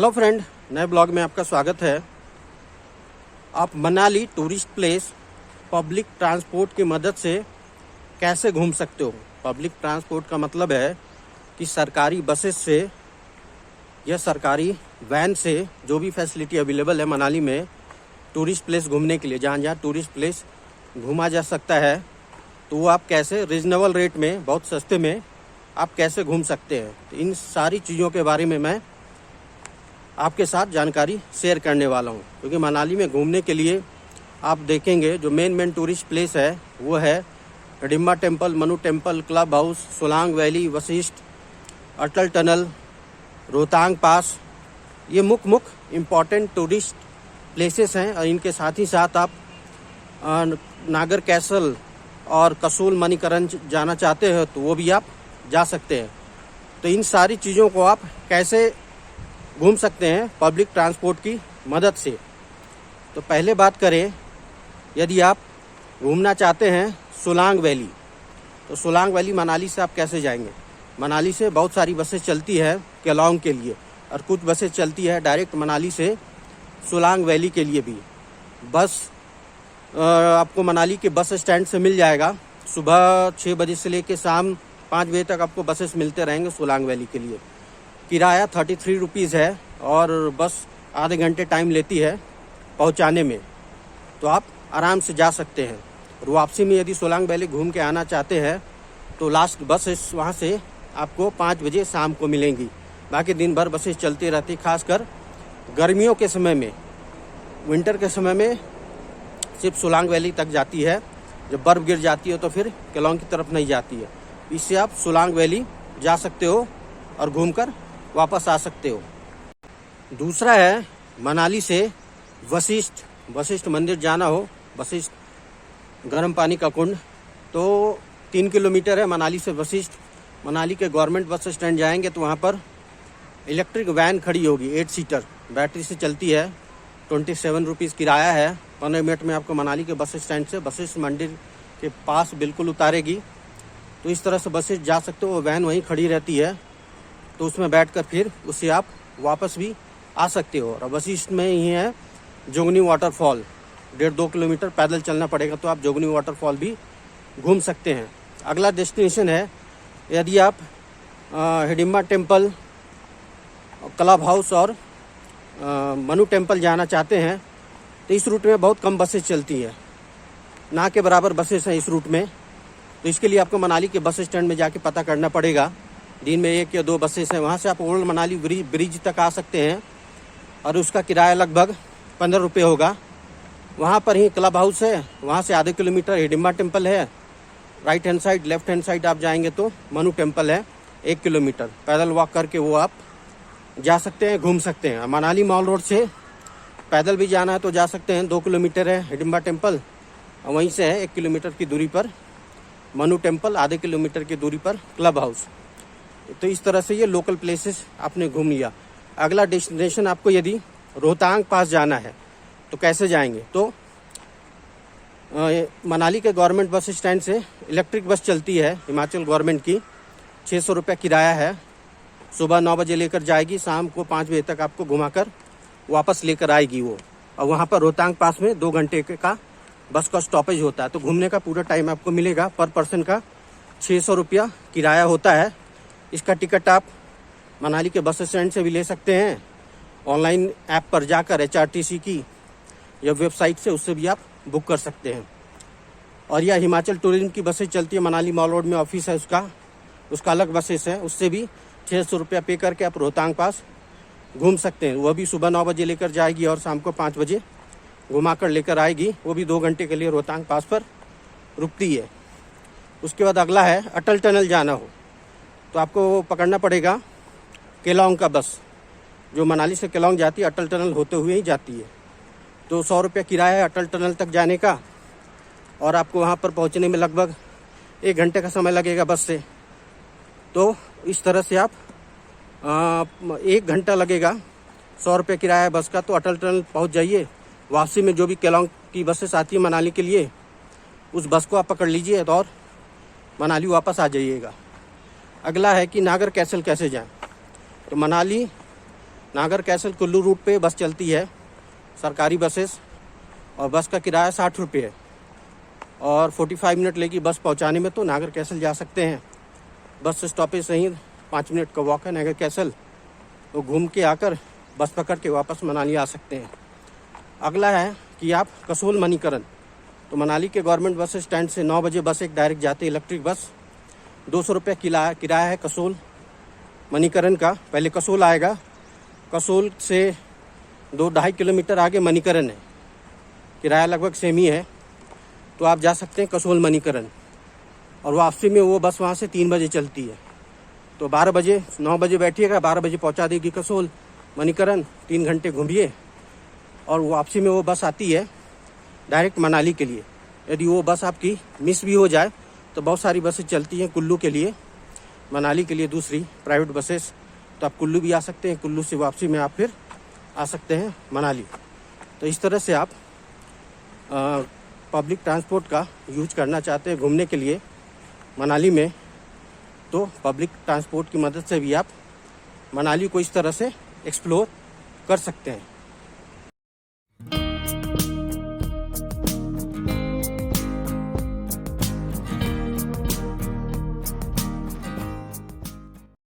Hello friend, नए blog में आपका स्वागत है। आप Manali tourist place public transport की मदद से कैसे घूम सकते हो। पब्लिक ट्रांसपोर्ट का मतलब है कि सरकारी बसेस से या सरकारी वैन से जो भी फैसिलिटी अवेलेबल है मनाली में टूरिस्ट प्लेस घूमने के लिए, जहाँ जहाँ टूरिस्ट प्लेस घूमा जा सकता है, तो वो आप कैसे रीजनेबल रेट में, बहुत सस्ते में आप कैसे घूम सकते हैं। तो इन सारी चीज़ों के बारे में मैं आपके साथ जानकारी शेयर करने वाला हूं, क्योंकि मनाली में घूमने के लिए आप देखेंगे जो मेन टूरिस्ट प्लेस है वो है Hidimba temple, Manu temple, club house, Solang valley, Vashisht, Atal tunnel, Rohtang pass. ये मुख्य इम्पॉर्टेंट टूरिस्ट प्लेसेस हैं। और इनके साथ ही साथ आप नागर कैसल और कसूल मणिकरण जाना चाहते हो तो वो भी आप जा सकते हैं। तो इन सारी चीज़ों को आप कैसे घूम सकते हैं पब्लिक ट्रांसपोर्ट की मदद से। तो पहले बात करें, यदि आप घूमना चाहते हैं सोलांग वैली, तो सोलांग वैली मनाली से आप कैसे जाएंगे। मनाली से बहुत सारी बसें चलती है केलांग के लिए, और कुछ बसें चलती है डायरेक्ट मनाली से सोलांग वैली के लिए भी। बस आपको मनाली के बस स्टैंड से मिल जाएगा। सुबह 6 बजे से लेकर शाम 5 बजे तक आपको बसेस मिलते रहेंगे सोलांग वैली के लिए। किराया 33 रुपीज़ है और बस आधे घंटे टाइम लेती है पहुंचाने में, तो आप आराम से जा सकते हैं। और वापसी में यदि सोलांग वैली घूम के आना चाहते हैं तो लास्ट बसेस वहां से आपको 5 बजे शाम को मिलेंगी। बाकी दिन भर बसेस चलती रहती, खासकर गर्मियों के समय में। विंटर के समय में सिर्फ सोलांग वैली तक जाती है, जब बर्फ़ गिर जाती है तो फिर केलांग की तरफ नहीं जाती है। इससे आप सोलांग वैली जा सकते हो और घूमकर वापस आ सकते हो। दूसरा है मनाली से वशिष्ठ मंदिर जाना हो, वशिष्ठ गर्म पानी का कुंड, तो 3 किलोमीटर है मनाली से वशिष्ठ। मनाली के गवर्नमेंट बस स्टैंड जाएंगे तो वहाँ पर इलेक्ट्रिक वैन खड़ी होगी, 8 सीटर, बैटरी से चलती है। 27 रुपीज़ किराया है। 15 मिनट में आपको मनाली के बस स्टैंड से वशिष्ठ मंदिर के पास बिल्कुल उतारेगी। तो इस तरह से बसेस जा सकते हो, वो वैन वहीं खड़ी रहती है, तो उसमें बैठकर फिर उससे आप वापस भी आ सकते हो। और वशिष्ठ में ही है जोगनी वाटरफॉल, 1.5-2 किलोमीटर पैदल चलना पड़ेगा, तो आप जोगनी वाटरफॉल भी घूम सकते हैं। अगला डेस्टिनेशन है, यदि आप हिडिंबा टेम्पल, क्लब हाउस और मनु टेम्पल जाना चाहते हैं, तो इस रूट में बहुत कम बसेस चलती है, ना के बराबर बसेस हैं इस रूट में। तो इसके लिए आपको मनाली के बस स्टैंड में जाके पता करना पड़ेगा। दिन में 1 या 2 बसेस हैं, वहाँ से आप ओल्ड मनाली ब्रिज तक आ सकते हैं और उसका किराया लगभग 15 रुपये होगा। वहाँ पर ही क्लब हाउस है, वहाँ से आधे किलोमीटर हिडिंबा टेम्पल है। Right hand side, left hand side आप जाएंगे तो मनु टेम्पल है, 1 किलोमीटर पैदल वॉक करके वो आप जा सकते हैं, घूम सकते हैं। मनाली मॉल रोड से पैदल भी जाना है तो जा सकते हैं, 2 किलोमीटर है हिडिंबा टेम्पल, और वहीं से है 1 किलोमीटर की दूरी पर मनु टेम्पल, आधे किलोमीटर की दूरी पर क्लब हाउस। तो इस तरह से ये लोकल प्लेसेस आपने घूम लिया। अगला डेस्टिनेशन आपको यदि रोहतांग पास जाना है तो कैसे जाएंगे। तो मनाली के गवर्नमेंट बस स्टैंड से इलेक्ट्रिक बस चलती है हिमाचल गवर्नमेंट की, 600 रुपये किराया है। सुबह 9 बजे लेकर जाएगी, शाम को 5 बजे तक आपको घुमाकर वापस लेकर आएगी वो। और वहाँ पर रोहतांग पास में 2 घंटे का बस का स्टॉपेज होता है, तो घूमने का पूरा टाइम आपको मिलेगा। पर पर्सन का 600 रुपया किराया होता है। इसका टिकट आप मनाली के बस स्टैंड से भी ले सकते हैं, ऑनलाइन ऐप पर जाकर HRTC की या वेबसाइट से, उससे भी आप बुक कर सकते हैं। और यह हिमाचल टूरिज्म की बसें चलती है, मनाली मॉल रोड में ऑफिस है उसका अलग बसेस है, उससे भी 600 रुपया पे करके आप रोहतांग पास घूम सकते हैं। वह भी सुबह 9 बजे लेकर जाएगी और शाम को 5 बजे घुमा कर लेकर आएगी। वो भी 2 घंटे के लिए रोहतांग पास पर रुकती है। उसके बाद अगला है अटल टनल जाना हो तो आपको पकड़ना पड़ेगा केलांग का बस, जो मनाली से केलांग जाती है, अटल टनल होते हुए ही जाती है। तो 100 रुपया किराया है अटल टनल तक जाने का, और आपको वहाँ पर पहुँचने में लगभग 1 घंटे का समय लगेगा बस से। तो इस तरह से आप 1 घंटा लगेगा, 100 रुपये किराया है बस का, तो अटल टनल पहुँच जाइए। वापसी में जो भी केलांग की बसेस आती है मनाली के लिए, उस बस को आप पकड़ लीजिए और मनाली वापस आ जाइएगा। अगला है कि नागर कैसल कैसे जाएं। तो मनाली नागर कैसल कुल्लू रूट पे बस चलती है, सरकारी बसेस, और बस का किराया 60 रुपये है और 45 मिनट लेगी बस पहुंचाने में। तो नागर कैसल जा सकते हैं, बस स्टॉपेज से ही 5 मिनट का वॉक है नागर कैसल। तो घूम के आकर बस पकड़ के वापस मनाली आ सकते हैं। अगला है कि आप कसोल मणिकरण। तो मनाली के गवर्नमेंट बस स्टैंड से 9 बजे बस एक डायरेक्ट जाती है, इलेक्ट्रिक बस। 200 रुपये किराया है कसोल मणिकरण का। पहले कसोल आएगा, कसोल से 2-2.5 किलोमीटर आगे मणिकरण है, किराया लगभग सेम ही है। तो आप जा सकते हैं कसोल मणिकरण, और वापसी में वो बस वहाँ से 3 बजे चलती है। तो 12 बजे 9 बजे बैठिएगा, 12 बजे पहुँचा देगी कसोल मणिकरण। 3 घंटे घूमिए और वापसी में वो बस आती है डायरेक्ट मनाली के लिए। यदि वो बस आपकी मिस भी हो जाए तो बहुत सारी बसें चलती हैं कुल्लू के लिए, मनाली के लिए दूसरी प्राइवेट बसेस। तो आप कुल्लू भी आ सकते हैं, कुल्लू से वापसी में आप फिर आ सकते हैं मनाली। तो इस तरह से आप पब्लिक ट्रांसपोर्ट का यूज करना चाहते हैं घूमने के लिए मनाली में, तो पब्लिक ट्रांसपोर्ट की मदद से भी आप मनाली को इस तरह से एक्सप्लोर कर सकते हैं।